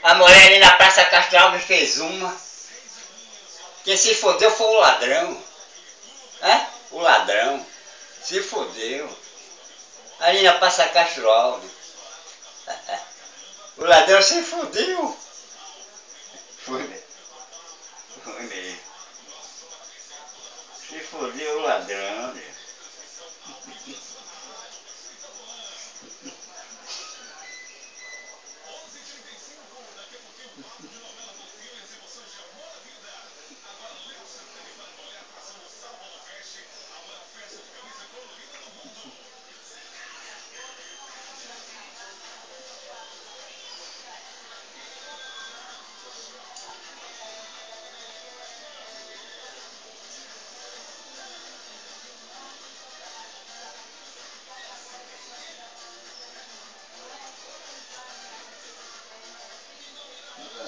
A mulher ali na Praça Castro Alves fez uma. Quem se fodeu foi o ladrão. Hã? O ladrão. Se fodeu. Ali na Praça Castro Alves. O ladrão se fodeu. Foi mesmo. Se fodeu o ladrão, né?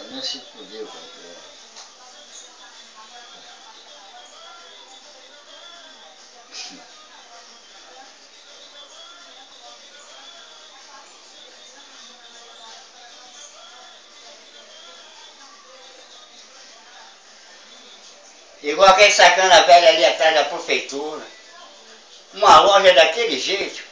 Não se fodeu, cara. Igual aquele sacana velho ali atrás da prefeitura. Uma loja daquele jeito.